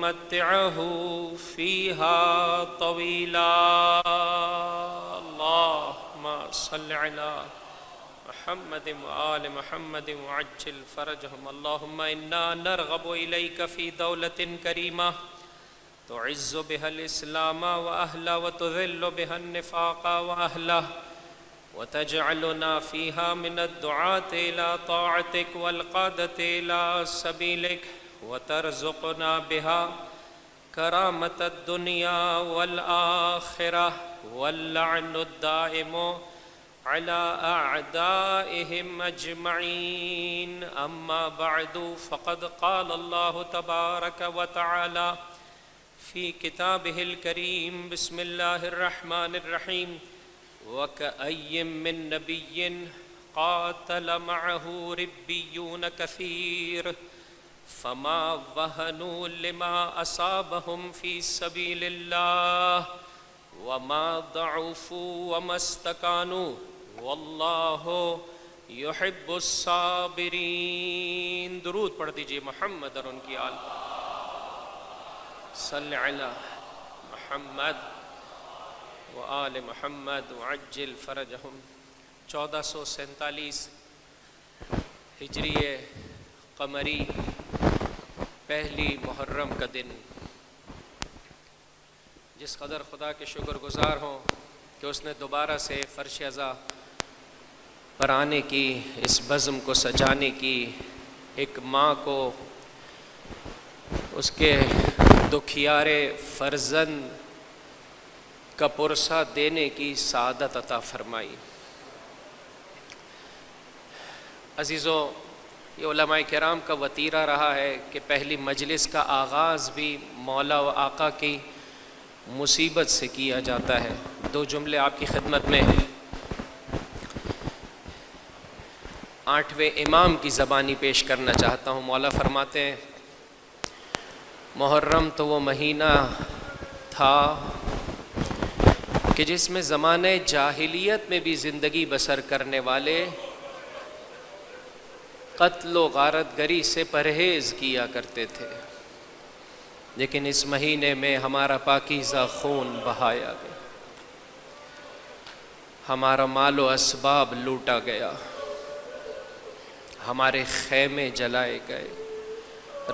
نمتعه فيها طويلا. اللهم صل على محمد وآل محمد وعجل فرجهم. اللهم إنا نرغب إليك في دولة كريمة تعز بها الإسلام وأهله وتذل بها النفاق وأهله وتجعلنا فيها من الدعاة إلى طاعتك والقادة إلى سبيلك وترزقنا بها كرامة الدنيا والآخرة واللعن الدائم على أعدائهم أجمعين. أما بعد فقد قال الله تبارك وتعالى في كتابه الكريم بسم الله الرحمن الرحيم وكأي من نبي قاتل معه ربيون كثير فما وهنوا لما أصابهم في سبيل الله وما ضعفوا وما استكانوا والله يحب الصابرين. درود پڑھ دیجئے محمد اور ان کی آل. صلی علی محمد وآل محمد وعجل فرجہم. 1447 ہجری قمری پہلی محرم کا دن. جس قدر خدا کے شکر گزار ہوں کہ اس نے دوبارہ سے فرش ازا پر آنے کی، اس بزم کو سجانے کی، ایک ماں کو اس کے دکھیارے فرزند کا پرسہ دینے کی سعادت عطا فرمائی. عزیزو، یہ علماء کرام کا وتیرہ رہا ہے کہ پہلی مجلس کا آغاز بھی مولا و آقا کی مصیبت سے کیا جاتا ہے. دو جملے آپ کی خدمت میں 8ویں امام کی زبانی پیش کرنا چاہتا ہوں. مولا فرماتے ہیں محرم تو وہ مہینہ تھا کہ جس میں زمانہ جاہلیت میں بھی زندگی بسر کرنے والے قتل و غارت گری سے پرہیز کیا کرتے تھے، لیکن اس مہینے میں ہمارا پاکیزہ خون بہایا گیا، ہمارا مال و اسباب لوٹا گیا، ہمارے خیمے جلائے گئے،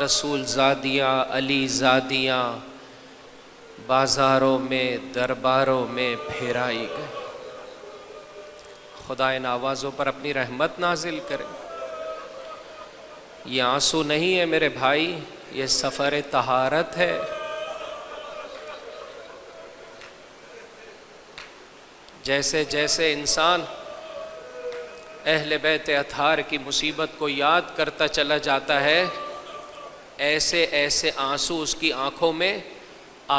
رسول زادیاں علی زادیاں بازاروں میں درباروں میں پھیرائی گئے. خدا ان آوازوں پر اپنی رحمت نازل کرے. یہ آنسو نہیں ہے میرے بھائی، یہ سفر طہارت ہے. جیسے جیسے انسان اہل بیت اطہار کی مصیبت کو یاد کرتا چلا جاتا ہے، ایسے ایسے آنسو اس کی آنکھوں میں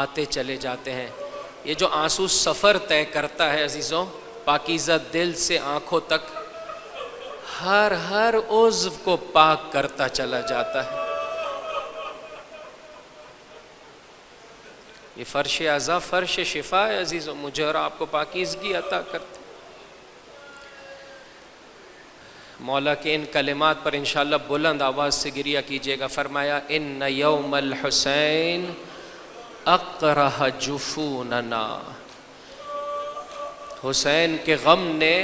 آتے چلے جاتے ہیں. یہ جو آنسو سفر طے کرتا ہے عزیزوں، پاکیزہ دل سے آنکھوں تک ہر عضو کو پاک کرتا چلا جاتا ہے. یہ فرش عزا فرش شفا ہے عزیزوں، مجھے اور آپ کو پاکیزگی عطا کرتے. مولا کے ان کلمات پر انشاءاللہ بلند آواز سے گریہ کیجیے گا. فرمایا ان یوم الحسین اقرح جفوننا. حسین کے غم نے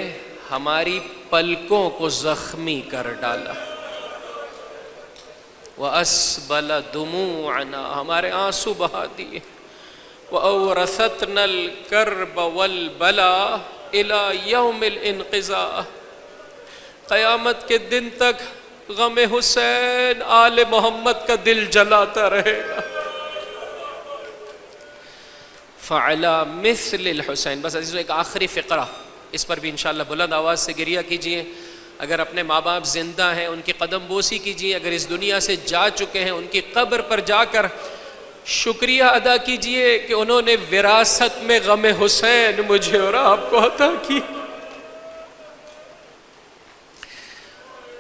ہماری پلکوں کو زخمی کر ڈالا. وَأَسْبَلَ دُمُوعَنَا، ہمارے آنسو بہا دیے. وَأَوْرَثَتْنَا الْكَرْبَ وَالْبَلَا إِلَى يَوْمِ الْإِنْقِذَاءِ. قیامت کے دن تک غم حسین آل محمد کا دل جلاتا رہے گا. فعلا مثل الحسین. بس عزیزو ایک آخری فقرہ، اس پر بھی انشاءاللہ بلند آواز سے گریہ کیجئے. اگر اپنے ماں باپ زندہ ہیں ان کی قدم بوسی کیجئے، اگر اس دنیا سے جا چکے ہیں ان کی قبر پر جا کر شکریہ ادا کیجئے کہ انہوں نے وراثت میں غم حسین مجھے اور آپ کو عطا کی.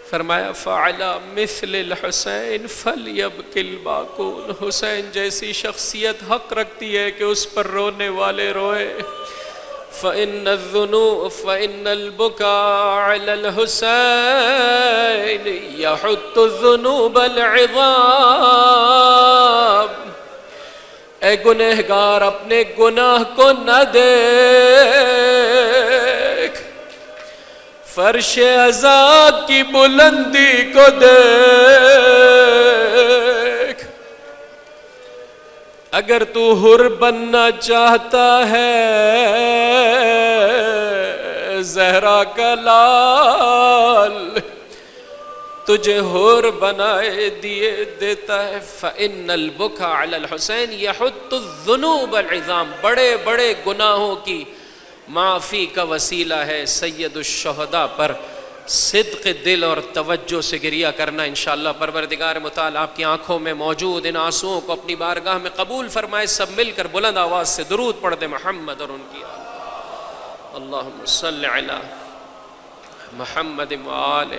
فرمایا فعلا مثل الحسین فلیبکی الباکون. حسین جیسی شخصیت حق رکھتی ہے کہ اس پر رونے والے روئے. فإن البكاء على الحسين يحط الذنوب العظام. اے گنہگار اپنے گناہ کو نہ دیکھ، فرش عزا کی بلندی کو دیکھ، اگر تو حر بننا چاہتا ہے زہرا کا لال تجھے حور بنائے دیے دیتا ہے۔ فَإِنَّ الْبُكَى عَلَى الْحُسَيْنِ يَحُطُّ الذُّنُوبَ الْعِظَامِ، بڑے بڑے گناہوں کی معافی کا وسیلہ ہے سید الشہداء پر صدق دل اور توجہ سے گریہ کرنا۔ انشاءاللہ پروردگار متعال آپ کی آنکھوں میں موجود ان آنسوؤں کو اپنی بارگاہ میں قبول فرمائے۔ سب مل کر بلند آواز سے درود پڑھ دے محمد اور ان کی آل، اللہم صل علی محمد وآل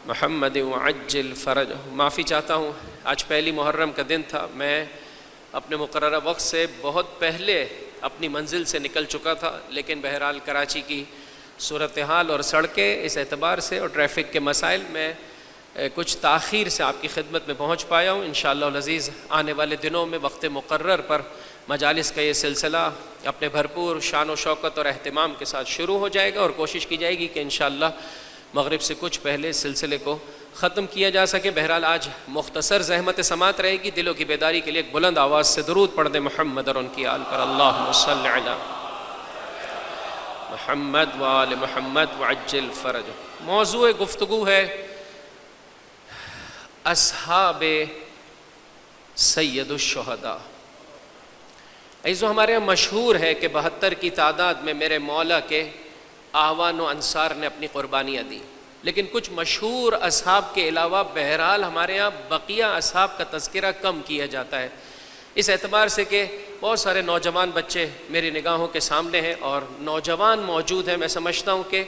محمد وعجل فرج۔ معافی چاہتا ہوں، آج پہلی محرم کا دن تھا، میں اپنے مقررہ وقت سے بہت پہلے اپنی منزل سے نکل چکا تھا، لیکن بہرحال کراچی کی صورتحال اور سڑکیں اس اعتبار سے اور ٹریفک کے مسائل میں کچھ تاخیر سے آپ کی خدمت میں پہنچ پایا ہوں۔ انشاءاللہ العزیز آنے والے دنوں میں وقت مقرر پر مجالس کا یہ سلسلہ اپنے بھرپور شان و شوکت اور اہتمام کے ساتھ شروع ہو جائے گا، اور کوشش کی جائے گی کہ انشاءاللہ مغرب سے کچھ پہلے سلسلے کو ختم کیا جا سکے۔ بہرحال آج مختصر زحمت سماعت رہے گی، دلوں کی بیداری کے لیے ایک بلند آواز سے درود پڑھ دیں محمد اور ان کی آل پر، اللہم صل علی محمد وآل محمد وعجل فرج۔ موضوع گفتگو ہے اصحاب سید الشہداء۔ ایسو ہمارے یہاں مشہور ہے کہ 72 کی تعداد میں میرے مولا کے اعوان و انصار نے اپنی قربانیاں دی، لیکن کچھ مشہور اصحاب کے علاوہ بہرحال ہمارے یہاں بقیہ اصحاب کا تذکرہ کم کیا جاتا ہے، اس اعتبار سے کہ بہت سارے نوجوان بچے میری نگاہوں کے سامنے ہیں اور نوجوان موجود ہیں۔ میں سمجھتا ہوں کہ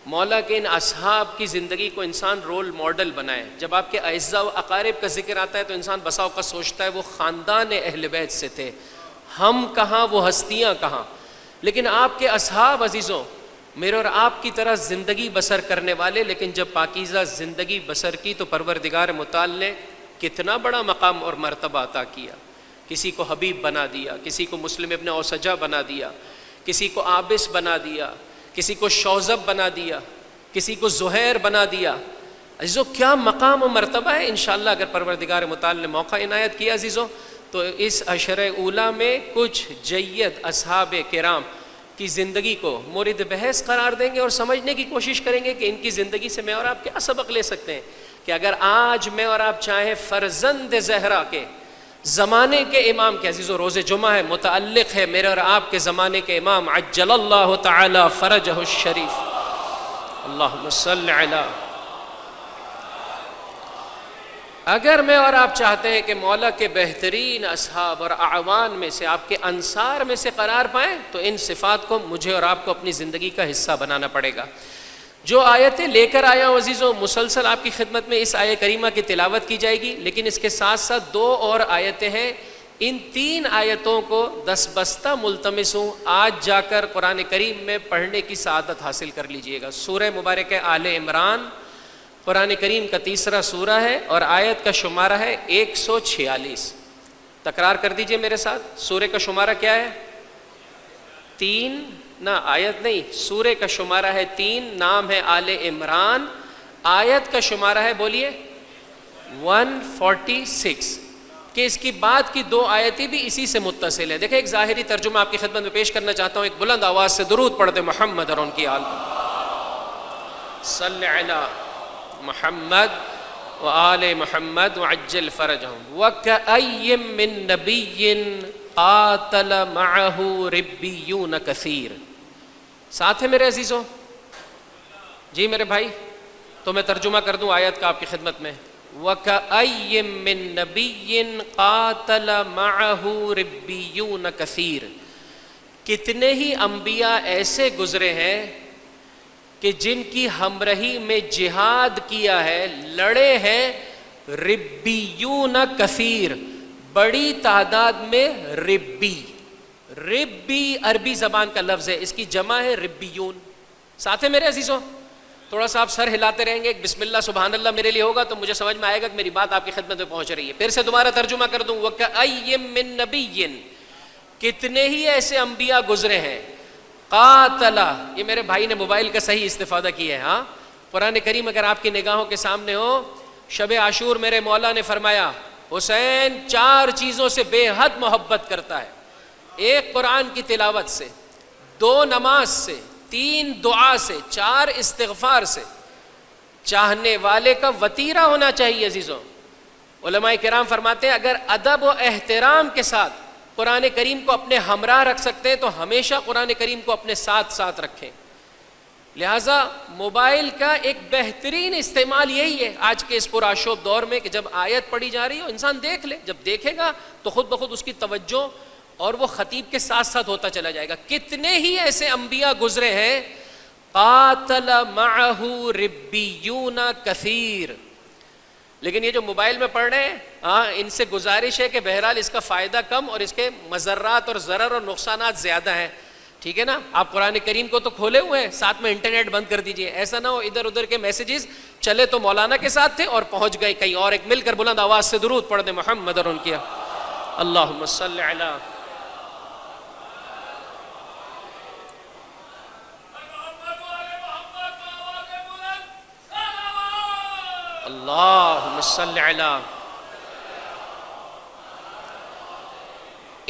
مولا کے ان اصحاب کی زندگی کو انسان رول ماڈل بنائے۔ جب آپ کے اعزاء و اقارب کا ذکر آتا ہے تو انسان بسا اوقات سوچتا ہے وہ خاندان اہل بیت سے تھے، ہم کہاں وہ ہستیاں کہاں، لیکن آپ کے اصحاب عزیزوں میرے اور آپ کی طرح زندگی بسر کرنے والے، لیکن جب پاکیزہ زندگی بسر کی تو پروردگار متعال نے کتنا بڑا مقام اور مرتبہ عطا کیا۔ کسی کو حبیب بنا دیا، کسی کو مسلم ابن اوسجہ بنا دیا، کسی کو عابس بنا دیا، کسی کو شوذب بنا دیا، کسی کو زہیر بنا دیا۔ عزیزو کیا مقام و مرتبہ ہے۔ انشاءاللہ اگر پروردگار متعال نے موقع عنایت کیا عزیزو تو اس عشرہ اولیٰ میں کچھ جید اصحاب کرام کی زندگی کو مورد بحث قرار دیں گے اور سمجھنے کی کوشش کریں گے کہ ان کی زندگی سے میں اور آپ کیا سبق لے سکتے ہیں، کہ اگر آج میں اور آپ چاہیں فرزند زہرا کے زمانے کے امام کے، عزیزو روز جمعہ ہے، متعلق ہے میرے اور آپ کے زمانے کے امام عجل اللہ تعالی فرجہ الشریف، اللہم صل علی۔ اگر میں اور آپ چاہتے ہیں کہ مولا کے بہترین اصحاب اور اعوان میں سے، آپ کے انصار میں سے قرار پائیں، تو ان صفات کو مجھے اور آپ کو اپنی زندگی کا حصہ بنانا پڑے گا۔ جو آیتیں لے کر آیا ہوں عزیزوں، مسلسل آپ کی خدمت میں اس آیت کریمہ کی تلاوت کی جائے گی، لیکن اس کے ساتھ ساتھ 2 اور آیتیں ہیں۔ ان 3 آیتوں کو دستبستہ ملتمس ہوں، آج جا کر قرآن کریم میں پڑھنے کی سعادت حاصل کر لیجئے گا۔ سورہ مبارک آل عمران قرآن کریم کا 3 سورہ ہے اور آیت کا شمارہ ہے 146۔ تکرار کر دیجئے میرے ساتھ، سورہ کا شمارہ کیا ہے؟ 3، نہ آیت نہیں، سورہ کا شمارہ ہے 3، نام ہے آل عمران، آیت کا شمارہ ہے بولیے 146، کہ اس کی بعد کی 2 آیتیں بھی اسی سے متصل ہیں۔ دیکھیں ایک ظاہری ترجمہ آپ کی خدمت میں پیش کرنا چاہتا ہوں، ایک بلند آواز سے درود پڑھ دیں محمد اور ان کی آل صلی علی محمد وآل محمد وعجل فرجہم۔ وَكَأَيٍّ مِّن نَبِيٍّ قَاتَلَ مَعَهُ رِبِّيُّونَ كَثِيرٌ۔ ساتھ ہے میرے عزیزوں؟ جی میرے بھائی، تو میں ترجمہ کر دوں آیت کا آپ کی خدمت میں۔ وَكَأَيٍّ مِّن نَبِيٍّ قَاتَلَ مَعَهُ رِبِّيُّونَ كَثِيرٌ۔ کتنے ہی انبیاء ایسے گزرے ہیں کہ جن کی ہمراہی میں جہاد کیا ہے، لڑے ہیں، ربیون کثیر، بڑی تعداد میں ربی۔ ربی عربی زبان کا لفظ ہے، اس کی جمع ہے ربیون۔ ساتھ ہے میرے عزیزوں؟ تھوڑا سا آپ سر ہلاتے رہیں گے, بسم اللہ سبحان اللہ میرے لیے ہوگا تو مجھے سمجھ میں آئے گا کہ میری بات آپ کی خدمت میں پہنچ رہی ہے. پھر سے دوبارہ ترجمہ کر دوں, وَكَأَيٍّ مِّن نَبِيٍّ, کتنے ہی ایسے انبیاء گزرے ہیں, قاتل, یہ میرے بھائی نے موبائل کا صحیح استفادہ کیا ہے. ہاں, قرآن کریم اگر آپ کی نگاہوں کے سامنے ہو, شب عاشور میرے مولا نے فرمایا حسین 4 چیزوں سے بے حد محبت کرتا ہے. 1 قرآن کی تلاوت سے, 2 نماز سے, 3 دعا سے, 4 استغفار سے. چاہنے والے کا وتیرہ ہونا چاہیے عزیزوں. علماء کرام فرماتے ہیں اگر ادب و احترام کے ساتھ قرآن کریم کو اپنے ہمراہ رکھ سکتے ہیں تو ہمیشہ قرآن کریم کو اپنے ساتھ ساتھ رکھیں. لہٰذا موبائل کا ایک بہترین استعمال یہی ہے آج کے اس پرآشوب دور میں کہ جب آیت پڑھی جا رہی ہو انسان دیکھ لے, جب دیکھے گا تو خود بخود اس کی توجہ اور وہ خطیب کے ساتھ ساتھ ہوتا چلا جائے گا. کتنے ہی ایسے انبیاء گزرے ہیں, قاتل معہ ربیون کثیر. لیکن یہ جو موبائل میں پڑھ رہے ہیں ان سے گزارش ہے کہ بہرحال اس کا فائدہ کم اور اس کے مضرات اور ضرر اور نقصانات زیادہ ہیں. ٹھیک ہے نا, آپ قرآن کریم کو تو کھولے ہوئے ہیں, ساتھ میں انٹرنیٹ بند کر دیجئے. ایسا نہ ہو ادھر ادھر کے میسیجز چلے تو مولانا کے ساتھ تھے اور پہنچ گئے کہیں اور. ایک مل کر بلند آواز سے درود پڑھ دیں محمد اور ان کیا اللہم صلی علی اللہم صلی علی.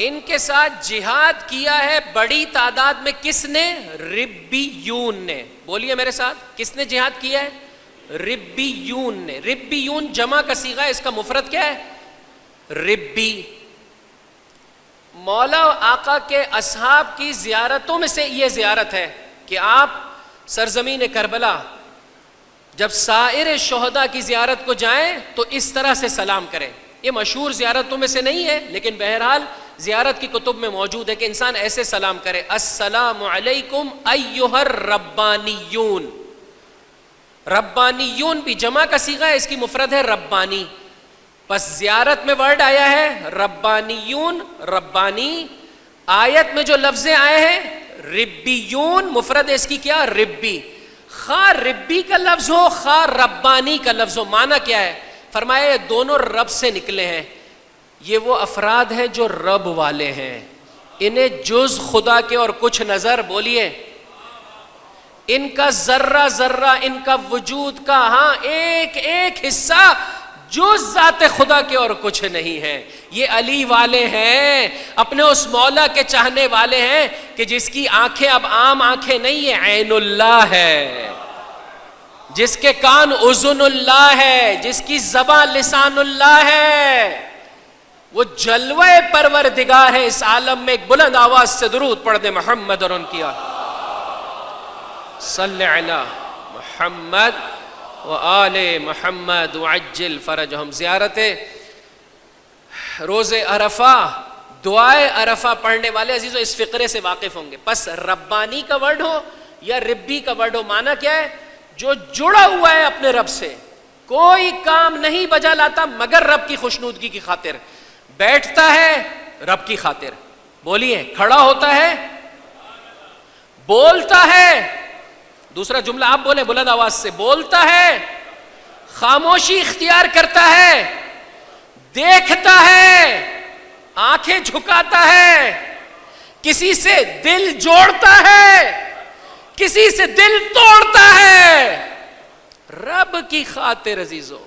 ان کے ساتھ جہاد کیا ہے بڑی تعداد میں کس نے؟ ربیون نے. بولیے میرے ساتھ, کس نے جہاد کیا ہے؟ ربیون نے. ربیون جمع کا صیغہ ہے, اس کا مفرد کیا ہے؟ ربی. مولا آقا کے اصحاب کی زیارتوں میں سے یہ زیارت ہے کہ آپ سرزمین کربلا جب سائر شہداء کی زیارت کو جائیں تو اس طرح سے سلام کریں. یہ مشہور زیارتوں میں سے نہیں ہے لیکن بہرحال زیارت کی کتب میں موجود ہے کہ انسان ایسے سلام کرے, السلام علیکم ایھا الربانیون. ربانیون بھی جمع کا صیغہ ہے, اس کی مفرد ہے ربانی. بس زیارت میں ورڈ آیا ہے ربانیون, ربانی. آیت میں جو لفظ آئے ہیں ربیون, مفرد ہے اس کی کیا؟ ربی. خواہ ربی کا لفظ ہو خواہ ربانی کا لفظ ہو, معنی کیا ہے؟ فرمایا یہ دونوں رب سے نکلے ہیں. یہ وہ افراد ہیں جو رب والے ہیں, انہیں جز خدا کے اور کچھ نظر, بولیے, ان کا ذرہ ذرہ, ان کا وجود کا ایک ایک حصہ جز ذات خدا کے اور کچھ نہیں ہے. یہ علی والے ہیں, اپنے اس مولا کے چاہنے والے ہیں کہ جس کی آنکھیں اب عام آنکھیں نہیں ہیں, عین اللہ ہے, جس کے کان اذن اللہ ہے, جس کی زبان لسان اللہ ہے, وہ جلوہ پروردگار ہے اس عالم میں. ایک بلند آواز سے درود پڑھ دے محمد اور ان کی صلی علی محمد وآل محمد وعجل فرجہم. زیارت روز عرفہ, دعائے عرفہ پڑھنے والے عزیزو اس فقرے سے واقف ہوں گے. پس ربانی کا ورڈ ہو یا ربی کا ورڈ ہو, معنی کیا ہے؟ جو جڑا ہوا ہے اپنے رب سے, کوئی کام نہیں بجا لاتا مگر رب کی خوشنودگی کی خاطر. بیٹھتا ہے رب کی خاطر, بولیے, کھڑا ہوتا ہے, بولتا ہے, دوسرا جملہ آپ بولیں بلند آواز سے, بولتا ہے, خاموشی اختیار کرتا ہے, دیکھتا ہے, آنکھیں جھکاتا ہے, کسی سے دل جوڑتا ہے, کسی سے دل توڑتا ہے, رب کی خاطر. عزیزو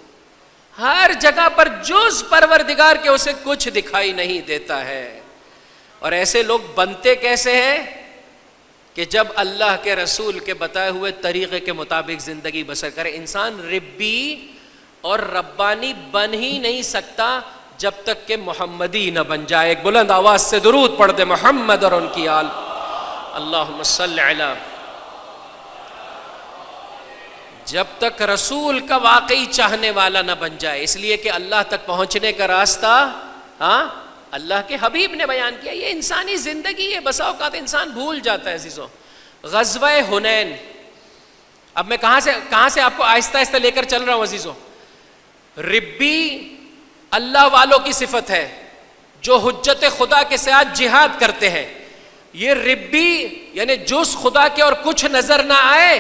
ہر جگہ پر جز پروردگار کے اسے کچھ دکھائی نہیں دیتا ہے. اور ایسے لوگ بنتے کیسے ہیں کہ جب اللہ کے رسول کے بتائے ہوئے طریقے کے مطابق زندگی بسر کرے. انسان ربی اور ربانی بن ہی نہیں سکتا جب تک کہ محمدی نہ بن جائے. ایک بلند آواز سے درود پڑھ دے محمد اور ان کی آل. اللہم صلی علی. جب تک رسول کا واقعی چاہنے والا نہ بن جائے, اس لیے کہ اللہ تک پہنچنے کا راستہ اللہ کے حبیب نے بیان کیا. یہ انسانی زندگی ہے, بسا اوقات انسان بھول جاتا ہے عزیزوں. غزوہ حنین, اب میں کہاں سے آپ کو آہستہ آہستہ لے کر چل رہا ہوں عزیزوں. ربی اللہ والوں کی صفت ہے جو حجت خدا کے ساتھ جہاد کرتے ہیں. یہ ربی یعنی جز خدا کے اور کچھ نظر نہ آئے,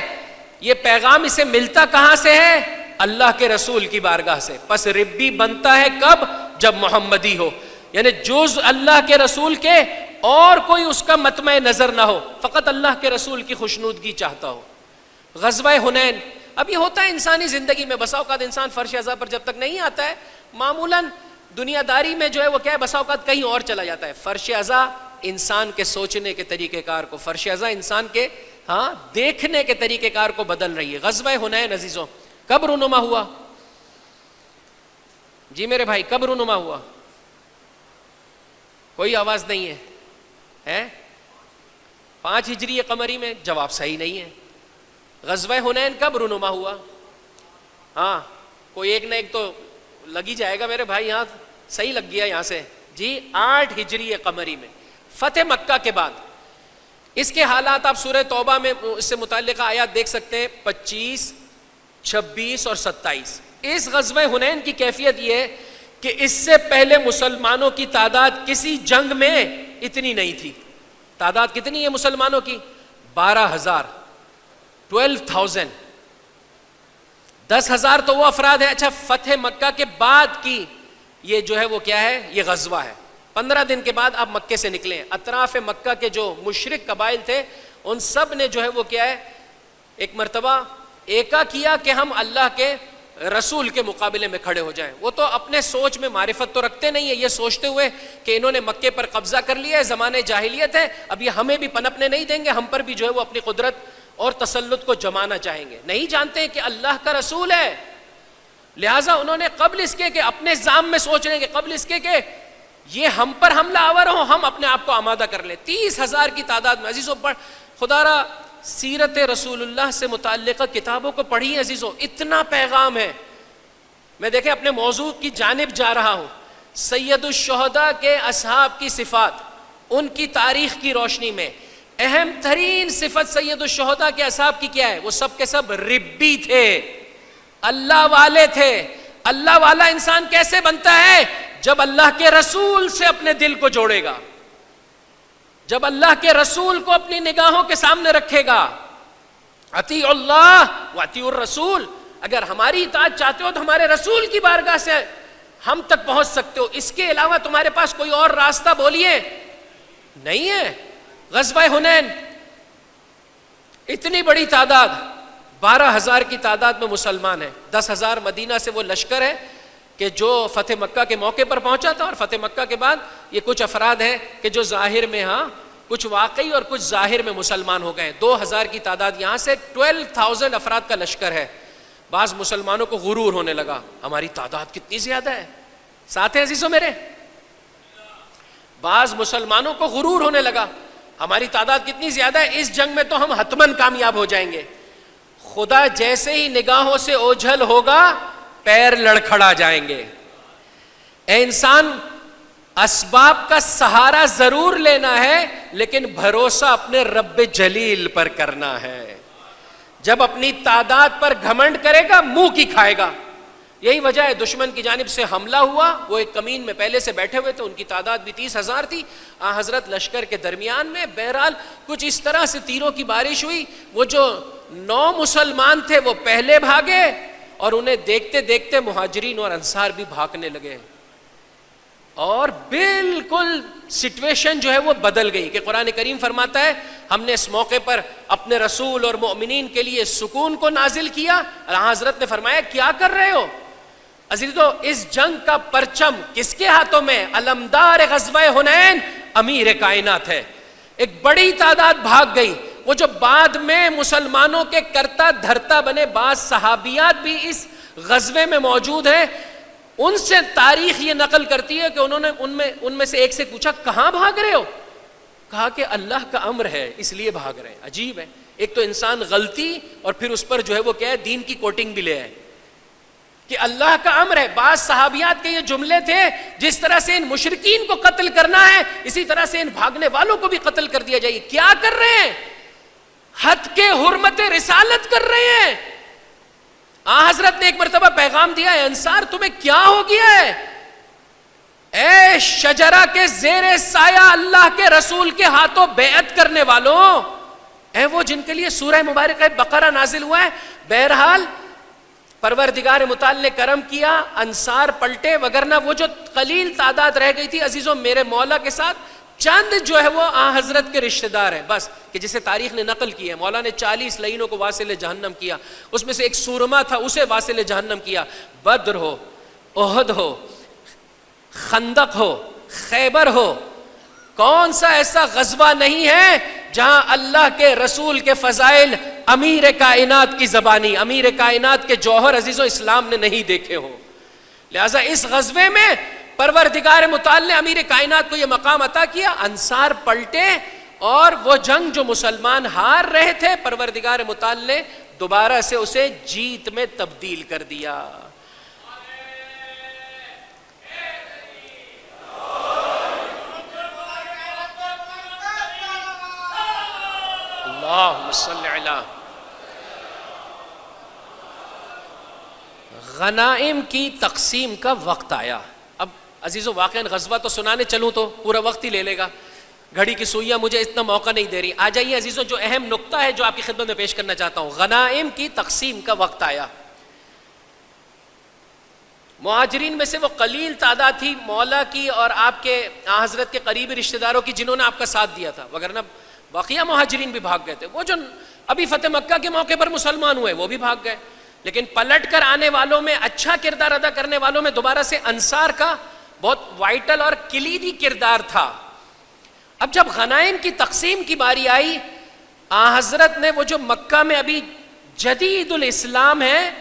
یہ پیغام اسے ملتا کہاں سے ہے؟ اللہ کے رسول کی بارگاہ سے. پس ربی بنتا ہے کب؟ جب محمدی ہو، یعنی جز اللہ کے رسول کے اور کوئی اس کا مطمع نظر نہ ہو، فقط اللہ کے رسول کی خوشنودگی چاہتا ہو. غزوہ حنین، اب یہ ہوتا ہے انسانی زندگی میں، بسا اوقات انسان فرش عزا پر جب تک نہیں آتا ہے معمولاً دنیا داری میں جو ہے وہ کیا ہے، بسا اوقات کہیں اور چلا جاتا ہے. فرش عزا انسان کے سوچنے کے طریقہ کار کو، فرش عزا انسان کے دیکھنے کے طریقہ کار کو بدل رہی ہے. غزوہ حنین عزیزوں کب رونما ہوا؟ جی میرے بھائی کب رونما ہوا؟ کوئی آواز نہیں ہے 5 ہجری قمری میں؟ جواب صحیح نہیں ہے. غزوہ حنین کب رونما ہوا؟ ہاں کوئی ایک نہ ایک تو لگ ہی جائے گا میرے بھائی. یہاں صحیح لگ گیا یہاں سے جی، 8 ہجری قمری میں، فتح مکہ کے بعد. اس کے حالات آپ سورہ توبہ میں اس سے متعلقہ آیات دیکھ سکتے ہیں، 25 26 اور 27. اس غزوہ حنین کی کیفیت یہ ہے کہ اس سے پہلے مسلمانوں کی تعداد کسی جنگ میں اتنی نہیں تھی. تعداد کتنی ہے مسلمانوں کی؟ 12,000، 12,000. 10,000 تو وہ افراد ہیں. اچھا فتح مکہ کے بعد کی یہ جو ہے وہ کیا ہے؟ یہ غزوہ ہے. 15 دن کے بعد آپ مکے سے نکلیں. اطراف مکہ کے جو مشرک قبائل تھے ان سب نے جو ہے وہ کیا ہے، ایک مرتبہ ایکا کیا کہ ہم اللہ کے رسول کے مقابلے میں کھڑے ہو جائیں. وہ تو اپنے سوچ میں معرفت تو رکھتے نہیں ہیں، یہ سوچتے ہوئے کہ انہوں نے مکے پر قبضہ کر لیا ہے، زمانے جاہلیت ہے، اب یہ ہمیں بھی پنپنے نہیں دیں گے، ہم پر بھی جو ہے وہ اپنی قدرت اور تسلط کو جمانا چاہیں گے. نہیں جانتے ہیں کہ اللہ کا رسول ہے، لہٰذا انہوں نے قبل اس کے کہ اپنے زام میں سوچ رہے ہیں کہ قبل اس کے کہ یہ ہم پر حملہ آور ہو، ہم اپنے آپ کو آمادہ کر لیں. 30,000 کی تعداد میں. عزیزوں خدا را سیرت رسول اللہ سے متعلقہ کتابوں کو پڑھی عزیزوں، اتنا پیغام ہے. میں دیکھیں اپنے موضوع کی جانب جا رہا ہوں. سید الشہداء کے اصحاب کی صفات، ان کی تاریخ کی روشنی میں اہم ترین صفت سید الشہداء کے اصحاب کی کیا ہے؟ وہ سب کے سب ربی تھے، اللہ والے تھے. اللہ والا انسان کیسے بنتا ہے؟ جب اللہ کے رسول سے اپنے دل کو جوڑے گا، جب اللہ کے رسول کو اپنی نگاہوں کے سامنے رکھے گا. اطیعوا اللہ واطیعوا الرسول. اگر ہماری اطاعت چاہتے ہو تو ہمارے رسول کی بارگاہ سے ہم تک پہنچ سکتے ہو، اس کے علاوہ تمہارے پاس کوئی اور راستہ بولیے نہیں ہے. غزوہ حنین اتنی بڑی تعداد، 12,000 کی تعداد میں مسلمان ہیں. 10,000 مدینہ سے وہ لشکر ہے کہ جو فتح مکہ کے موقع پر پہنچا تھا، اور فتح مکہ کے بعد یہ کچھ افراد ہیں کہ جو ظاہر میں کچھ واقعی اور کچھ ظاہر میں مسلمان ہو گئے. 2,000 کی تعداد یہاں سے 12,000 افراد کا لشکر ہے. بعض مسلمانوں کو غرور ہونے لگا، ہماری تعداد کتنی زیادہ ہے. ساتھ ہیں عزیزوں میرے، بعض مسلمانوں کو غرور ہونے لگا، ہماری تعداد کتنی زیادہ ہے، اس جنگ میں تو ہم حتماً کامیاب ہو جائیں گے. خدا جیسے ہی نگاہوں سے اوجھل ہوگا پیر لڑکھڑا جائیں گے. اے انسان، اسباب کا سہارا ضرور لینا ہے لیکن بھروسہ اپنے رب جلیل پر کرنا ہے. جب اپنی تعداد پر گھمنڈ کرے گا منہ کی کھائے گا. یہی وجہ ہے دشمن کی جانب سے حملہ ہوا، وہ ایک کمین میں پہلے سے بیٹھے ہوئے تھے، ان کی تعداد بھی 30,000 تھی. حضرت لشکر کے درمیان میں بہرحال کچھ اس طرح سے تیروں کی بارش ہوئی، وہ جو 9 مسلمان تھے وہ پہلے بھاگے اور انہیں دیکھتے دیکھتے مہاجرین اور انصار بھی بھاگنے لگے، اور بالکل سچویشن جو ہے وہ بدل گئی. کہ قرآن کریم فرماتا ہے ہم نے اس موقع پر اپنے رسول اور مؤمنین کے لیے سکون کو نازل کیا. حضرت نے فرمایا کیا کر رہے ہو عزیزو؟ اس جنگ کا پرچم کس کے ہاتھوں میں؟ علمدار غزوہ حنین امیر کائنات ہے. ایک بڑی تعداد بھاگ گئی. وہ جو بعد میں مسلمانوں کے کرتا دھرتا بنے بعض صحابیات بھی اس غزوے میں موجود ہیں، ان سے تاریخ یہ نقل کرتی ہے کہ انہوں نے ان میں سے ایک سے پوچھا کہاں بھاگ رہے ہو؟ کہا کہ اللہ کا امر ہے اس لیے بھاگ رہے ہیں. عجیب ہے، ایک تو انسان غلطی اور پھر اس پر جو ہے وہ کیا ہے دین کی کوٹنگ بھی لے آئے کہ اللہ کا امر ہے. بعض صحابیات کے یہ جملے تھے، جس طرح سے ان مشرکین کو قتل کرنا ہے اسی طرح سے ان بھاگنے والوں کو بھی قتل کر دیا جائے. کیا کر رہے ہیں؟ حد کے حرمت رسالت کر رہے ہیں. حضرت نے ایک مرتبہ پیغام دیا ہے، انصار تمہیں کیا ہو گیا ہے؟ اے شجرہ کے زیر سایہ اللہ کے رسول کے ہاتھوں بیعت کرنے والوں، اے وہ جن کے لیے سورہ مبارکہ بقرہ نازل ہوا ہے. بہرحال پروردگار متعال نے کرم کیا, انصار پلٹے, وگرنہ وہ جو قلیل تعداد رہ گئی تھی عزیزوں, میرے مولا کے ساتھ چند جو ہے وہ آن حضرت کے رشتہ دار ہیں بس, کہ جسے تاریخ نے نقل کی ہے. مولا نے 40 لعینوں کو واصل جہنم کیا, اس میں سے ایک سورما تھا اسے واصل جہنم کیا. بدر ہو, احد ہو, خندق ہو, خیبر ہو, کون سا ایسا غزوہ نہیں ہے جہاں اللہ کے رسول کے فضائل امیر کائنات کی زبانی, امیر کائنات کے جوہر عزیزوں اسلام نے نہیں دیکھے ہو. لہٰذا اس غزوے میں پروردگار متعال نے امیر کائنات کو یہ مقام عطا کیا. انصار پلٹے اور وہ جنگ جو مسلمان ہار رہے تھے پروردگار متعال نے دوبارہ سے اسے جیت میں تبدیل کر دیا. اللہم صلی علی. غنائم کی تقسیم کا وقت آیا. اب عزیزو واقعاً غزوہ تو سنانے چلوں تو پورا وقت ہی لے لے گا, گھڑی کی سوئیاں مجھے اتنا موقع نہیں دے رہی. آ جائیے عزیزو, جو اہم نقطہ ہے جو آپ کی خدمت میں پیش کرنا چاہتا ہوں. غنائم کی تقسیم کا وقت آیا. مہاجرین میں سے وہ قلیل تعداد تھی مولا کی اور آپ کے حضرت کے قریبی رشتہ داروں کی جنہوں نے آپ کا ساتھ دیا تھا, وگرنہ باقیہ مہاجرین بھی بھاگ گئے تھے. وہ جو ابھی فتح مکہ کے موقع پر مسلمان ہوئے وہ بھی بھاگ گئے, لیکن پلٹ کر آنے والوں میں, اچھا کردار ادا کرنے والوں میں دوبارہ سے انصار کا بہت وائٹل اور کلیدی کردار تھا. اب جب غنائم کی تقسیم کی باری آئی, حضرت نے وہ جو مکہ میں ابھی جدید الاسلام ہیں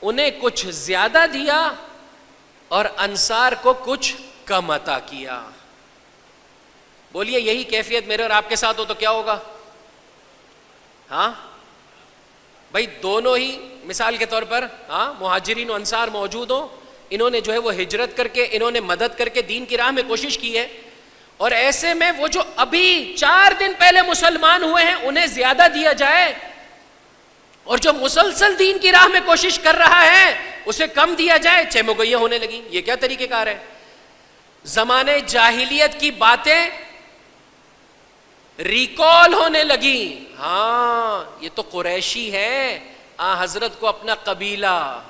انہیں کچھ زیادہ دیا اور انصار کو کچھ کم عطا کیا. بولیے یہی کیفیت میرے اور آپ کے ساتھ ہو تو کیا ہوگا؟ ہاں بھائی, دونوں ہی مثال کے طور پر مہاجرین و انصار موجود ہوں, انہوں نے جو ہے وہ ہجرت کر کے, انہوں نے مدد کر کے دین کی راہ میں کوشش کی ہے, اور ایسے میں وہ جو ابھی 4 دن پہلے مسلمان ہوئے ہیں انہیں زیادہ دیا جائے, اور جو مسلسل دین کی راہ میں کوشش کر رہا ہے اسے کم دیا جائے, چہمگوئیاں ہونے لگی. یہ کیا طریقہ کار ہے؟ زمانے جاہلیت کی باتیں ریکال ہونے لگی. ہاں یہ تو قریشی ہے, حضرت کو اپنا قبیلہ,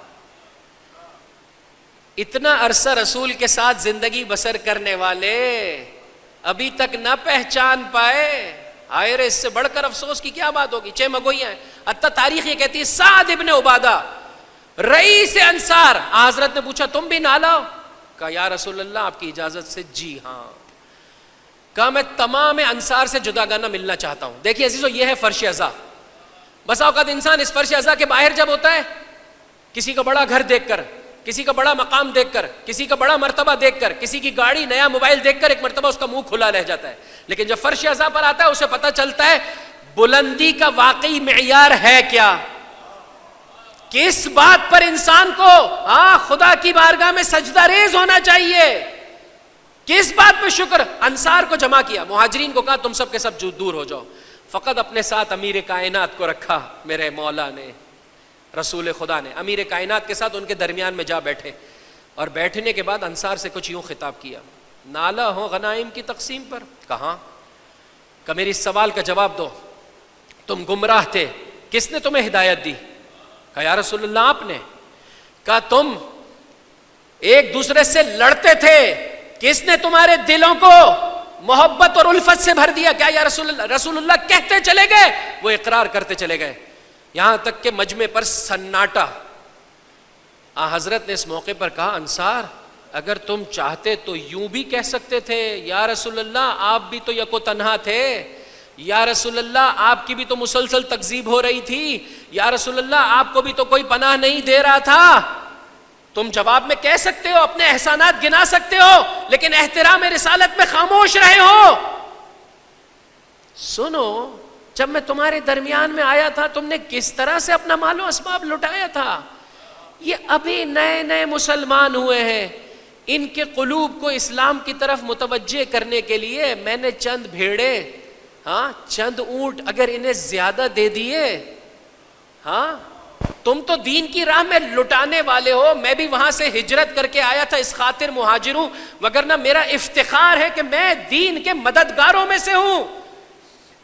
اتنا عرصہ رسول کے ساتھ زندگی بسر کرنے والے ابھی تک نہ پہچان پائے. آئے رے, اس سے بڑھ کر افسوس کی کیا بات ہوگی؟ چہمگوئیاں ہیں. حتیٰ تاریخ یہ کہتی ہے سعد ابن عبادہ رئیس انصار, حضرت نے پوچھا تم بھی نہ لاؤ؟ کہا یا رسول اللہ آپ کی اجازت سے جی ہاں. کہا میں تمام انصار سے جداگانہ ملنا چاہتا ہوں. دیکھیے عزیزو, یہ ہے فرش ازا. بسا اوقات انسان اس فرش ازا کے باہر جب ہوتا ہے, کسی کا بڑا گھر دیکھ کر, کسی کا بڑا مقام دیکھ کر, کسی کا بڑا مرتبہ دیکھ کر, کسی کی گاڑی نیا موبائل دیکھ کر ایک مرتبہ اس کا منہ کھلا رہ جاتا ہے, لیکن جب فرش ازا پر آتا ہے اسے پتہ چلتا ہے بلندی کا واقعی معیار ہے کیا, کس بات پر انسان کو خدا کی بارگاہ میں سجدہ ریز ہونا چاہیے, کس بات پہ شکر. انصار کو جمع کیا, مہاجرین کو کہا تم سب کے سب دور ہو جاؤ, فقط اپنے ساتھ امیر کائنات کو رکھا میرے مولا نے, رسول خدا نے. امیر کائنات کے ساتھ ان کے درمیان میں جا بیٹھے, اور بیٹھنے کے بعد انصار سے کچھ یوں خطاب کیا, نالا ہو غنائم کی تقسیم پر. کہاں؟ کہ میری اس سوال کا جواب دو, تم گمراہ تھے, کس نے تمہیں ہدایت دی؟ کہا یا رسول اللہ آپ نے. کہا تم ایک دوسرے سے لڑتے تھے, کس نے تمہارے دلوں کو محبت اور الفت سے بھر دیا؟ کیا یا رسول اللہ؟ رسول اللہ کہتے چلے گئے, وہ اقرار کرتے چلے گئے, یہاں تک کہ مجمع پر سناٹا. حضرت نے اس موقع پر کہا انصار اگر تم چاہتے تو یوں بھی کہہ سکتے تھے یا رسول اللہ آپ بھی تو یکو تنہا تھے, یا رسول اللہ آپ کی بھی تو مسلسل تکذیب ہو رہی تھی, یا رسول اللہ آپ کو بھی تو کوئی پناہ نہیں دے رہا تھا. تم جواب میں کہہ سکتے ہو, اپنے احسانات گنا سکتے ہو, لیکن احترام رسالت میں خاموش رہے ہو. سنو, جب میں تمہارے درمیان میں آیا تھا تم نے کس طرح سے اپنا مال و اسباب لٹایا تھا. یہ ابھی نئے نئے مسلمان ہوئے ہیں, ان کے قلوب کو اسلام کی طرف متوجہ کرنے کے لیے میں نے چند بھیڑے, چند اونٹ اگر انہیں زیادہ دے دیے, تم تو دین کی راہ میں لٹانے والے ہو. میں بھی وہاں سے ہجرت کر کے آیا تھا, اس خاطر مہاجر ہوں, وگرنہ میرا افتخار ہے کہ میں دین کے مددگاروں میں سے ہوں.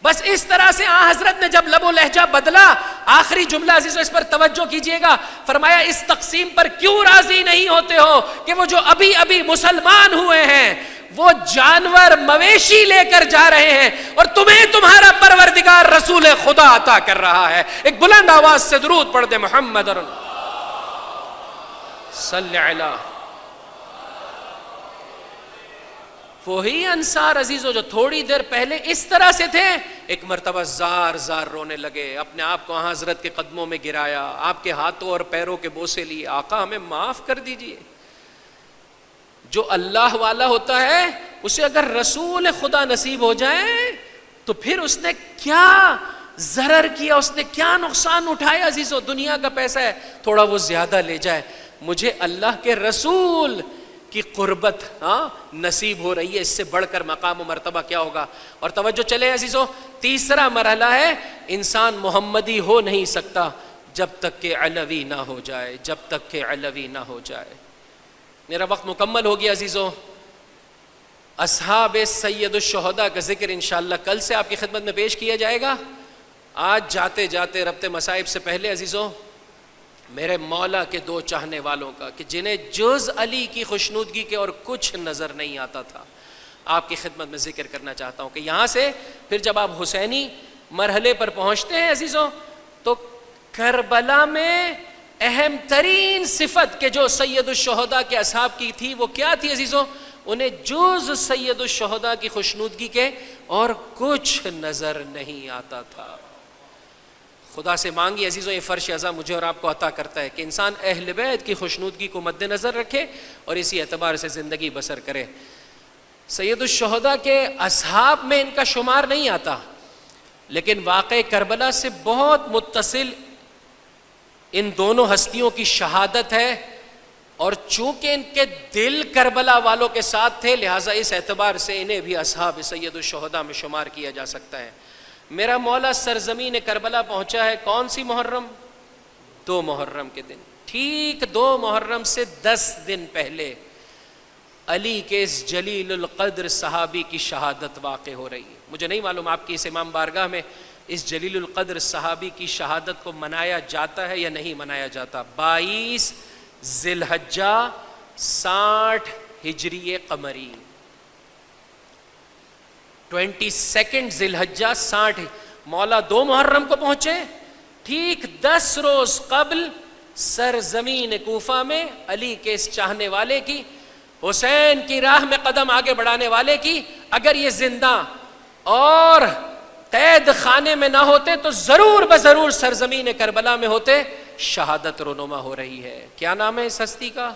بس اس طرح سے آن حضرت نے جب لب و لہجہ بدلا، آخری جملہ عزیزو اس پر توجہ کیجئے گا، فرمایا اس تقسیم پر کیوں راضی نہیں ہوتے ہو کہ وہ جو ابھی ابھی مسلمان ہوئے ہیں وہ جانور مویشی لے کر جا رہے ہیں اور تمہیں تمہارا پروردگار رسول خدا عطا کر رہا ہے. ایک بلند آواز سے درود پڑھ دے محمد صلی علی. وہی انصار عزیزو جو تھوڑی دیر پہلے اس طرح سے تھے، ایک مرتبہ زار زار رونے لگے، اپنے آپ کو حضرت کے قدموں میں گرایا، آپ کے ہاتھوں اور پیروں کے بوسے لیے، آقا ہمیں معاف کر دیجئے. جو اللہ والا ہوتا ہے اسے اگر رسول خدا نصیب ہو جائے تو پھر اس نے کیا ضرر کیا، اس نے کیا نقصان اٹھایا عزیزو. دنیا کا پیسہ ہے، تھوڑا وہ زیادہ لے جائے، مجھے اللہ کے رسول کی قربت نصیب ہو رہی ہے، اس سے بڑھ کر مقام و مرتبہ کیا ہوگا. اور توجہ چلے عزیزو، تیسرا مرحلہ ہے انسان محمدی ہو نہیں سکتا جب تک کہ علوی نہ ہو جائے، جب تک کہ علوی نہ ہو جائے. میرا وقت مکمل ہو گیا عزیزو. اصحاب سید الشہداء کا ذکر انشاءاللہ کل سے آپ کی خدمت میں پیش کیا جائے گا. آج جاتے جاتے ربط مصائب سے پہلے عزیزو میرے مولا کے دو چاہنے والوں کا کہ جنہیں جز علی کی خوشنودگی کے اور کچھ نظر نہیں آتا تھا، آپ کی خدمت میں ذکر کرنا چاہتا ہوں کہ یہاں سے پھر جب آپ حسینی مرحلے پر پہنچتے ہیں عزیزو تو کربلا میں اہم ترین صفت کہ جو سید الشہداء کے اصحاب کی تھی وہ کیا تھی عزیزو؟ انہیں جز سید الشہداء کی خوشنودگی کے اور کچھ نظر نہیں آتا تھا. خدا سے مانگی عزیزو یہ فرش عزا مجھے اور آپ کو عطا کرتا ہے کہ انسان اہل بیت کی خوشنودگی کو مد نظر رکھے اور اسی اعتبار سے زندگی بسر کرے. سید الشہداء کے اصحاب میں ان کا شمار نہیں آتا، لیکن واقع کربلا سے بہت متصل ان دونوں ہستیوں کی شہادت ہے، اور چونکہ ان کے دل کربلا والوں کے ساتھ تھے لہٰذا اس اعتبار سے انہیں بھی اصحاب سید الشہداء میں شمار کیا جا سکتا ہے. میرا مولا سرزمین کربلا پہنچا ہے کون سی محرم؟ 2 محرم کے دن. ٹھیک 2 محرم سے 10 دن پہلے علی کے اس جلیل القدر صحابی کی شہادت واقع ہو رہی ہے. مجھے نہیں معلوم آپ کی اس امام بارگاہ میں اس جلیل القدر صحابی کی شہادت کو منایا جاتا ہے یا نہیں منایا جاتا. 22 ذی الحجہ 60 ہجری قمری، 22 ذی الحجہ 60. مولا 2 محرم کو پہنچے، ٹھیک 10 روز قبل سرزمین کوفہ میں علی کے اس چاہنے والے کی، حسین کی راہ میں قدم آگے بڑھانے والے کی، اگر یہ زندہ اور قید خانے میں نہ ہوتے تو ضرور بضرور سرزمین کربلا میں ہوتے. شہادت رونما ہو رہی ہے. کیا نام ہے اس ہستی کا؟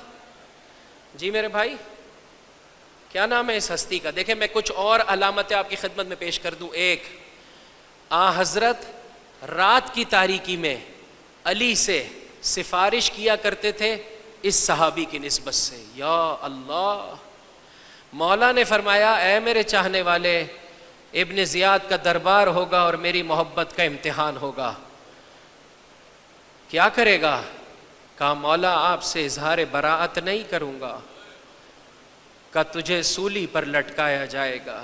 جی میرے بھائی کیا نام ہے اس ہستی کا؟ دیکھیں میں کچھ اور علامتیں آپ کی خدمت میں پیش کر دوں. ایک، حضرت رات کی تاریکی میں علی سے سفارش کیا کرتے تھے اس صحابی کی نسبت سے. یا اللہ، مولا نے فرمایا اے میرے چاہنے والے، ابن زیاد کا دربار ہوگا اور میری محبت کا امتحان ہوگا. کیا کرے گا؟ کہا مولا آپ سے اظہار براءت نہیں کروں گا، کہ تجھے سولی پر لٹکایا جائے گا،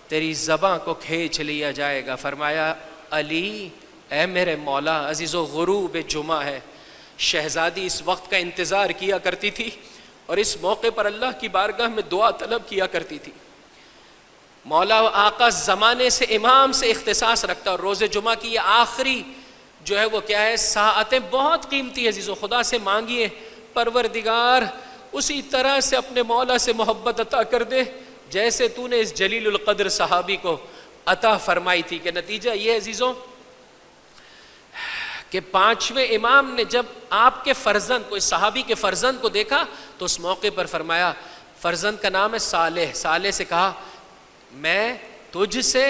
تیری زباں کو کھینچ لیا جائے گا. فرمایا علی اے میرے مولا. عزیزو غروب جمعہ ہے، شہزادی اس وقت کا انتظار کیا کرتی تھی اور اس موقع پر اللہ کی بارگاہ میں دعا طلب کیا کرتی تھی. مولا و آقا زمانے سے امام سے اختصاص رکھتا، اور روز جمعہ کی یہ آخری جو ہے وہ کیا ہے، ساعتیں بہت قیمتی ہے. عزیزو خدا سے مانگیے پروردگار اسی طرح سے اپنے مولا سے محبت عطا کر دے جیسے تو نے اس جلیل القدر صحابی کو عطا فرمائی تھی. کہ نتیجہ یہ عزیزو کہ 5ویں امام نے جب آپ کے فرزند کو، اس صحابی کے فرزند کو دیکھا تو اس موقع پر فرمایا، فرزند کا نام ہے صالح. صالح سے کہا میں تجھ سے،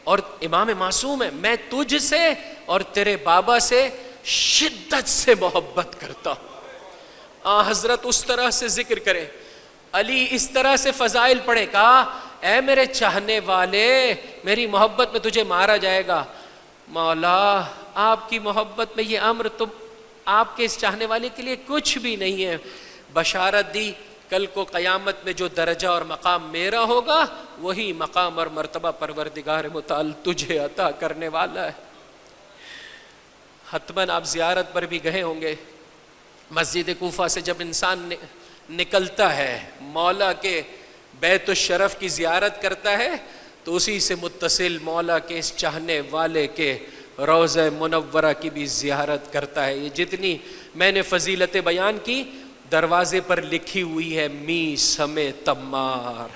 اور امام معصوم ہے، میں تجھ سے اور تیرے بابا سے شدت سے محبت کرتا ہوں. حضرت اس طرح سے ذکر کرے، علی اس طرح سے فضائل پڑھے. کہا اے میرے چاہنے والے، میری محبت میں تجھے مارا جائے گا. مولا آپ کی محبت میں یہ امر تو آپ کے اس چاہنے والے کے لیے کچھ بھی نہیں ہے. بشارت دی کل کو قیامت میں جو درجہ اور مقام میرا ہوگا وہی مقام اور مرتبہ پروردگار متعال تجھے عطا کرنے والا ہے۔ حتماً آپ زیارت پر بھی گئے ہوں گے، مسجد کوفہ سے جب انسان نکلتا ہے مولا کے بیت الشرف کی زیارت کرتا ہے تو اسی سے متصل مولا کے اس چاہنے والے کے روضہ منورہ کی بھی زیارت کرتا ہے۔ یہ جتنی میں نے فضیلتیں بیان کی دروازے پر لکھی ہوئی ہے، می سمے تمار،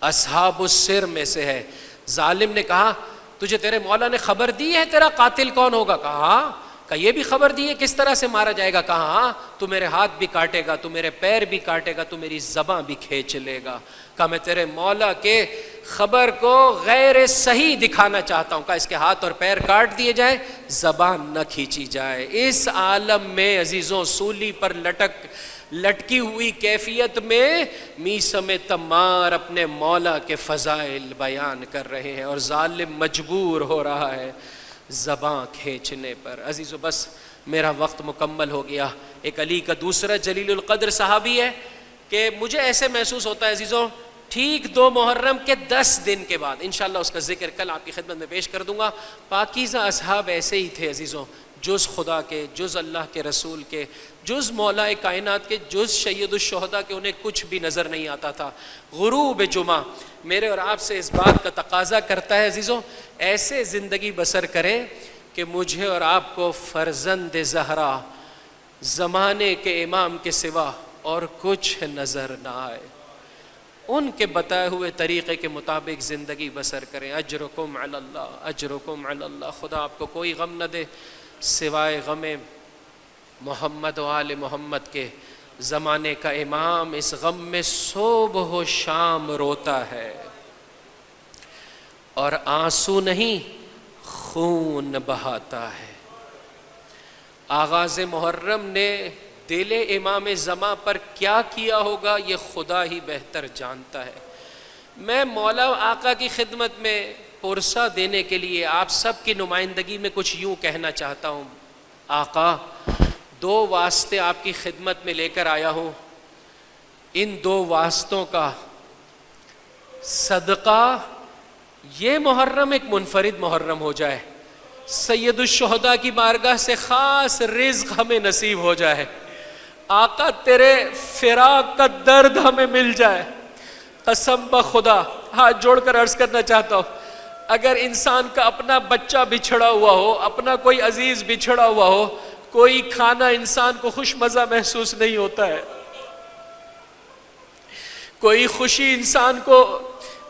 اصحاب السر میں سے ہے۔ ظالم نے کہا تجھے تیرے مولا نے خبر دی ہے تیرا قاتل کون ہوگا؟ کہا یہ بھی خبر دی ہے کس طرح سے مارا جائے گا؟ کہا ہاں، تو میرے ہاتھ بھی کاٹے گا، تو میرے پیر بھی کاٹے گا، تو میری زباں بھی کھینچ لے گا۔ کہا میں تیرے مولا کے خبر کو غیر صحیح دکھانا چاہتا ہوں، کہا اس کے ہاتھ اور پیر کاٹ دیے جائیں، زبان نہ کھینچی جائے۔ اس عالم میں عزیزوں سولی پر لٹکی ہوئی کیفیت میں میسم تمار اپنے مولا کے فضائل بیان کر رہے ہیں اور ظالم مجبور ہو رہا ہے زباں کھینچنے پر۔ عزیزو بس میرا وقت مکمل ہو گیا۔ ایک علی کا دوسرا جلیل القدر صحابی ہے کہ مجھے ایسے محسوس ہوتا ہے عزیزو ٹھیک 2 محرم کے 10 دن کے بعد، انشاءاللہ اس کا ذکر کل آپ کی خدمت میں پیش کر دوں گا، پاکیزہ اصحاب ایسے ہی تھے عزیزوں، جز خدا کے، جز اللہ کے رسول کے، جز مولا کائنات کے، جز سید الشہداء کے انہیں کچھ بھی نظر نہیں آتا تھا۔ غروب جمعہ میرے اور آپ سے اس بات کا تقاضا کرتا ہے عزیزوں ایسے زندگی بسر کریں کہ مجھے اور آپ کو فرزند زہرا زمانے کے امام کے سوا اور کچھ نظر نہ آئے، ان کے بتائے ہوئے طریقے کے مطابق زندگی بسر کریں۔ اجرکم علی اللہ، اجرکم علی اللہ۔ خدا آپ کو کوئی غم نہ دے سوائے غم محمد و آل محمد کے۔ زمانے کا امام اس غم میں صبح و شام روتا ہے اور آنسو نہیں خون بہاتا ہے۔ آغاز محرم نے دل امام زمان پر کیا کیا ہوگا یہ خدا ہی بہتر جانتا ہے۔ میں مولا آقا کی خدمت میں پرسہ دینے کے لیے آپ سب کی نمائندگی میں کچھ یوں کہنا چاہتا ہوں۔ آقا 2 واسطے آپ کی خدمت میں لے کر آیا ہوں، ان 2 واسطوں کا صدقہ یہ محرم ایک منفرد محرم ہو جائے، سید الشہداء کی بارگاہ سے خاص رزق ہمیں نصیب ہو جائے، آقا تیرے فراق کا درد ہمیں مل جائے۔ قسم بخدا ہاتھ جوڑ کر عرض کرنا چاہتا ہوں، اگر انسان کا اپنا بچہ بچھڑا ہوا ہو، اپنا کوئی عزیز بچھڑا ہوا ہو، کوئی کھانا انسان کو خوش مزہ محسوس نہیں ہوتا ہے، کوئی خوشی انسان کو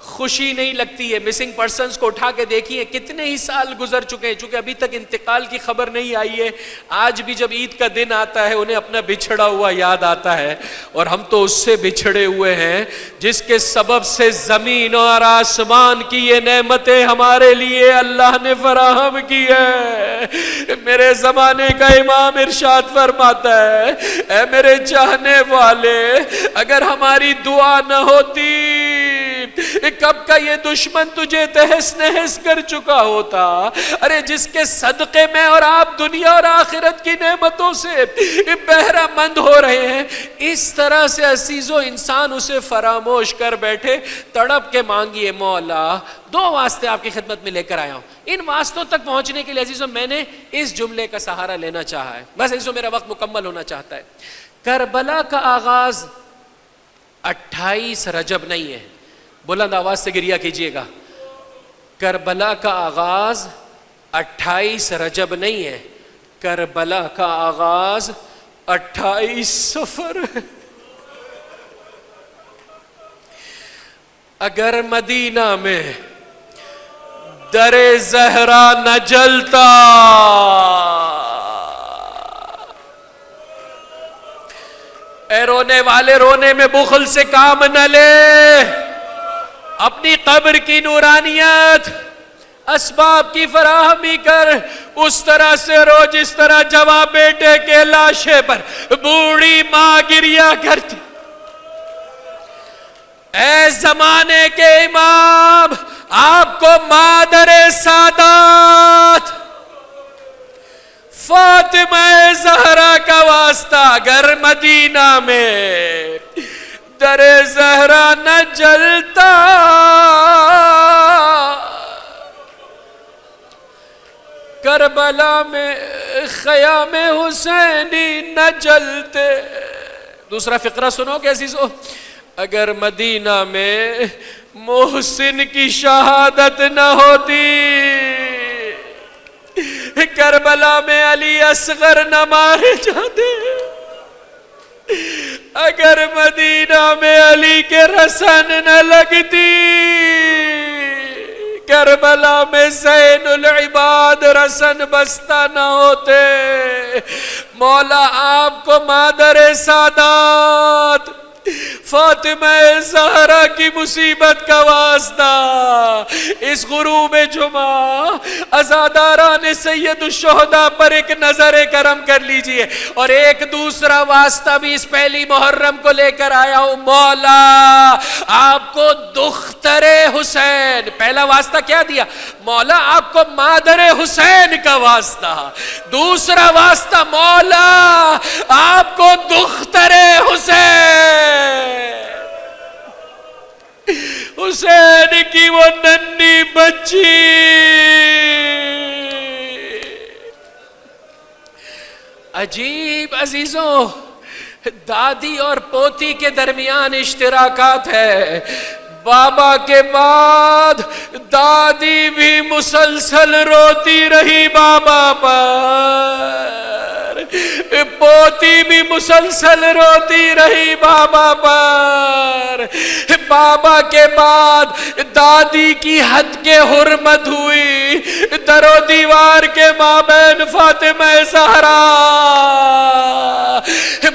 خوشی نہیں لگتی ہے۔ مسنگ پرسنز کو اٹھا کے دیکھیے کتنے ہی سال گزر چکے ہیں، چونکہ ابھی تک انتقال کی خبر نہیں آئی ہے، آج بھی جب عید کا دن آتا ہے انہیں اپنا بچھڑا ہوا یاد آتا ہے، اور ہم تو اس سے بچھڑے ہوئے ہیں جس کے سبب سے زمین اور آسمان کی یہ نعمتیں ہمارے لیے اللہ نے فراہم کی ہے۔ میرے زمانے کا امام ارشاد فرماتا ہے، اے میرے چاہنے والے اگر ہماری دعا نہ ہوتی کب کا یہ دشمن تجھے تہس نہس کر چکا ہوتا۔ ارے جس کے صدقے میں اور آپ دنیا اور آخرت کی نعمتوں سے بہرہ مند ہو رہے ہیں، اس طرح سے عزیزو انسان اسے فراموش کر بیٹھے، تڑپ کے مانگیے مولا۔ 2 واسطے آپ کی خدمت میں لے کر آیا ہوں، ان واسطوں تک پہنچنے کے لیے عزیزو میں نے اس جملے کا سہارا لینا چاہا ہے، بس عزیزو میرا وقت مکمل ہونا چاہتا ہے۔ کربلا کا آغاز 28 رجب نہیں ہے، بلند آواز سے گریہ کیجئے گا، کربلا کا آغاز 28 رجب نہیں ہے، کربلا کا آغاز 28 صفر ہے۔ اگر مدینہ میں در زہرا نہ جلتا، اے رونے والے رونے میں بخل سے کام نہ لے، اپنی قبر کی نورانیت اسباب کی فراہمی کر، اس طرح سے رو جس طرح جوان بیٹے کے لاشے پر بوڑھی ماں گریہ کرتی۔ اے زمانے کے امام، آپ کو مادر سادات فاطمہ زہرا کا واسطہ اگر مدینہ میں در زہرا نہ جلتا، کربلا میں خیام حسینی نہ جلتے۔ دوسرا فقرہ سنو کہ عزیزو، اگر مدینہ میں محسن کی شہادت نہ ہوتی، کربلا میں علی اصغر نہ مارے جاتے، اگر مدینہ میں علی کے رسن نہ لگتی، کربلا میں زین العباد رسن بستہ نہ ہوتے، مولا آپ کو مادر سادات فاطمہ زہرا کی مصیبت کا واسطہ اس غروب جمعہ عزاداران سید الشہداء پر ایک نظر کرم کر لیجئے، اور ایک دوسرا واسطہ بھی اس پہلی محرم کو لے کر آیا ہوں۔ مولا آپ کو دختر حسین، پہلا واسطہ کیا دیا؟ مولا آپ کو مادر حسین کا واسطہ، دوسرا واسطہ مولا آپ کو دختر حسین، حسین کی وہ ننھی بچی۔ عجیب عزیزوں، دادی اور پوتی کے درمیان اشتراکات ہے۔ بابا کے بعد دادی بھی مسلسل روتی رہی بابا پر، پوتی بھی مسلسل روتی رہی بابا پر۔ بابا کے بعد دادی کی حد کے حرمت ہوئی، در و دیوار کے مابین فاطمہ زہرا۔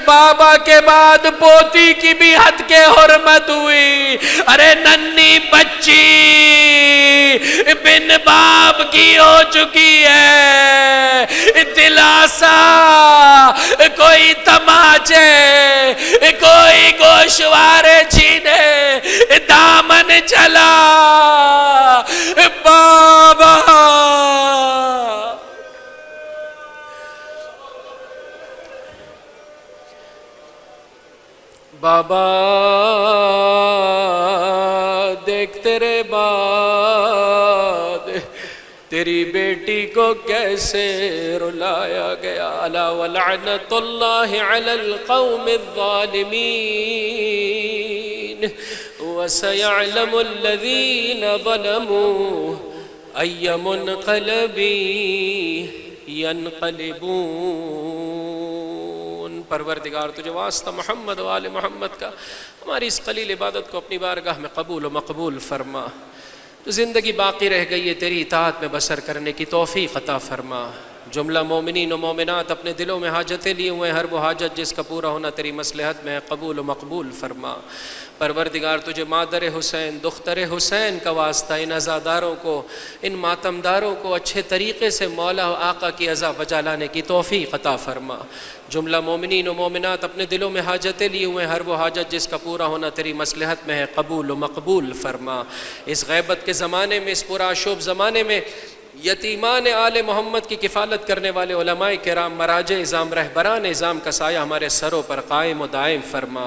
بابا کے بعد پوتی کی بھی حد کے حرمت ہوئی۔ ارے ننھی بچی بن باپ کی ہو چکی ہے، دلاسا کوئی تماچے، کوئی گوشوارے چھینے، دامن چلا بابا۔ بابا دیکھ تیرے بعد تیری بیٹی کو کیسے رلایا گیا۔ الا ولعنت اللہ علی القوم الظالمین وسیعلم الذین ظلموا ای منقلب ینقلبون۔ پروردگار تجھے واسطہ محمد و آل محمد کا ہماری اس قلیل عبادت کو اپنی بارگاہ میں قبول و مقبول فرما۔ جو زندگی باقی رہ گئی ہے تیری اطاعت میں بسر کرنے کی توفیق عطا فرما۔ جملہ مومنین و مومنات اپنے دلوں میں حاجتیں لیے ہوئے، ہر وہ حاجت جس کا پورا ہونا تیری مصلحت میں ہے قبول و مقبول فرما۔ پروردگار تجھے مادر حسین، دختر حسین کا واسطہ ان عزاداروں کو، ان ماتمداروں کو اچھے طریقے سے مولا و آقا کی عزا بجا لانے کی توفیق عطا فرما۔ جملہ مومنین و مومنات اپنے دلوں میں حاجتیں لیے ہوئے، ہر وہ حاجت جس کا پورا ہونا تیری مصلحت میں ہے قبول و مقبول فرما۔ اس غیبت کے زمانے میں، اس پرآشوب زمانے میں یتیمان آل محمد کی کفالت کرنے والے علماء کرام، مراجع اظام، رہبران اظام کا سایہ ہمارے سروں پر قائم و دائم فرما۔